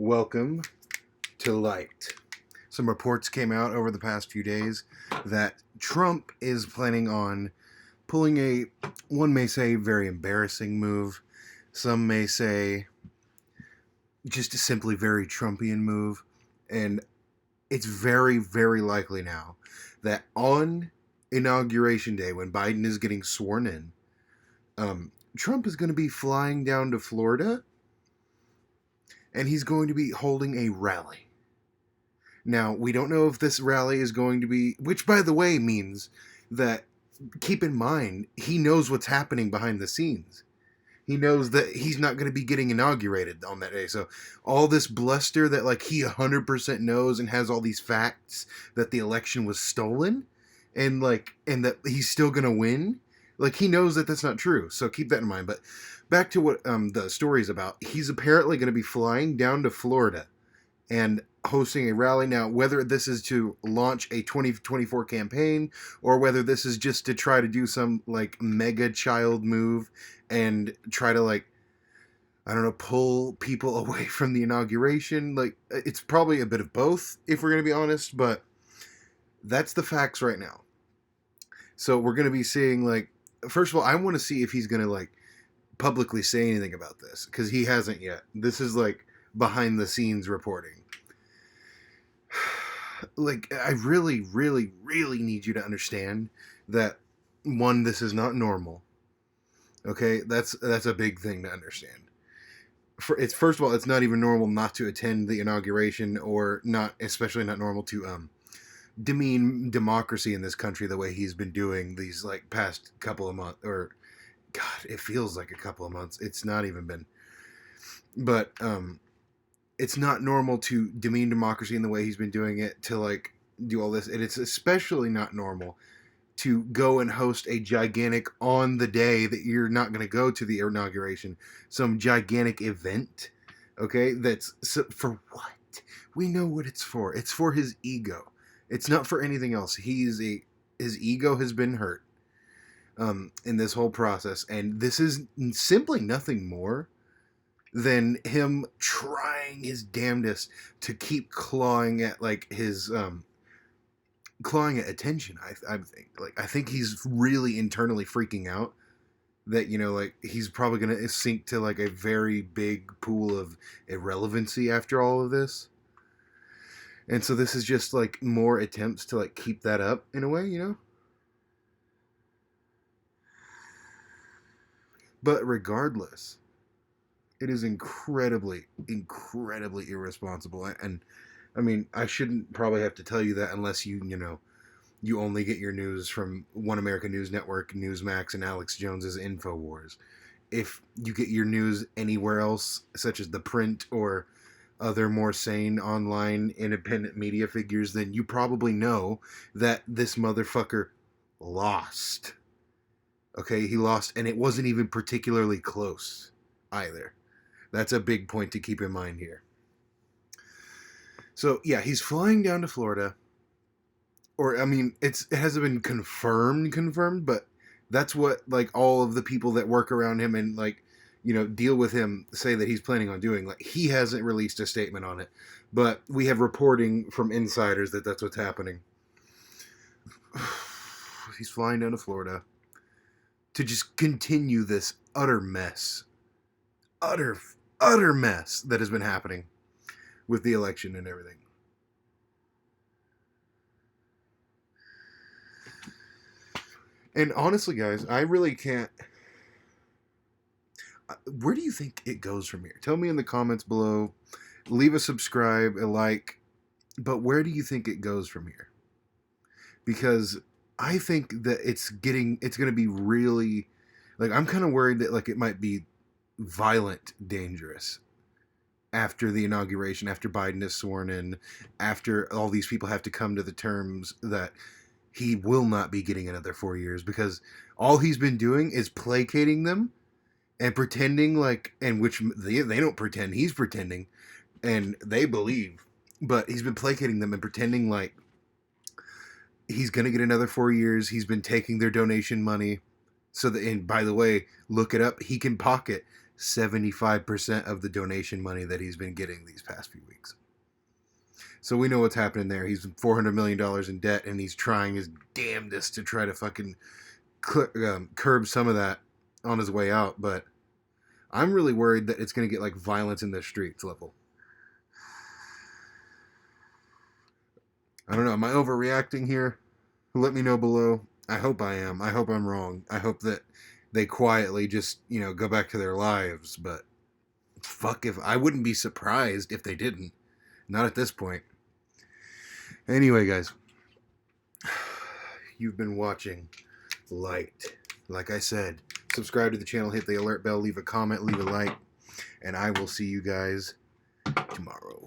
Welcome to Light. Some reports came out over the past few days that Trump is planning on pulling one may say, very embarrassing move. Some may say just a simply very Trumpian move. And it's very, very likely now that on Inauguration Day, when Biden is getting sworn in, Trump is going to be flying down to Florida and he's going to be holding a rally. Now, we don't know if this rally is going to be, which by the way means that, keep in mind, he knows what's happening behind the scenes. He knows that he's not going to be getting inaugurated on that day. So all this bluster that like he 100% knows and has all these facts that the election was stolen and that he's still going to win, like he knows that that's not true. So keep that in mind. But back to what the story is about. He's apparently going to be flying down to Florida and hosting a rally. Now, whether this is to launch a 2024 campaign or whether this is just to try to do some like mega child move and try to I don't know, pull people away from the inauguration, it's probably a bit of both if we're going to be honest, but that's the facts right now. So we're going to be seeing first of all, I want to see if he's going to publicly say anything about this because he hasn't yet. This is behind the scenes reporting. I really, really, really need you to understand that, one, this is not normal. Okay, that's a big thing to understand. First of all, it's not even normal not to attend the inauguration, or not, especially not normal to demean democracy in this country the way he's been doing these past couple of months, or God, it feels like a couple of months. It's not even been, but it's not normal to demean democracy in the way he's been doing it, to do all this. And it's especially not normal to go and host a gigantic, on the day that you're not going to go to the inauguration, some gigantic event. Okay, for what? We know what it's for. It's for his ego. It's not for anything else. His ego has been hurt in this whole process, and this is simply nothing more than him trying his damnedest to keep clawing at clawing at attention. I think he's really internally freaking out that he's probably gonna sink to a very big pool of irrelevancy after all of this, and so this is just more attempts to keep that up in a way. But regardless, it is incredibly, incredibly irresponsible. And I mean, I shouldn't probably have to tell you that unless you only get your news from One American News Network, Newsmax, and Alex Jones's InfoWars. If you get your news anywhere else, such as the print or other more sane online independent media figures, then you probably know that this motherfucker lost. Okay, he lost, and it wasn't even particularly close either. That's a big point to keep in mind here. So, yeah, he's flying down to Florida. Or, I mean, it hasn't been confirmed, but that's what, all of the people that work around him and, deal with him say that he's planning on doing. He hasn't released a statement on it, but we have reporting from insiders that that's what's happening. He's flying down to Florida to just continue this utter mess. Utter mess that has been happening with the election and everything. And honestly, guys, I really can't. Where do you think it goes from here? Tell me in the comments below. Leave a subscribe, a like. But where do you think it goes from here? Because I think that it's going to be really, I'm kind of worried that it might be violent dangerous after the inauguration, after Biden is sworn in, after all these people have to come to the terms that he will not be getting another 4 years, because all he's been doing is placating them and pretending and which they don't pretend, he's pretending, and they believe, but he's been placating them and pretending he's going to get another 4 years. He's been taking their donation money so that, and by the way, look it up, he can pocket 75% of the donation money that he's been getting these past few weeks. So we know what's happening there. He's $400 million in debt, and he's trying his damnedest to try to fucking curb some of that on his way out. But I'm really worried that it's going to get like violence in the streets level. I don't know. Am I overreacting here? Let me know below. I hope I am. I hope I'm wrong. I hope that they quietly just, go back to their lives. But fuck, if I wouldn't be surprised if they didn't. Not at this point. Anyway, guys, you've been watching Light. Like I said, subscribe to the channel, hit the alert bell, leave a comment, leave a like, and I will see you guys tomorrow.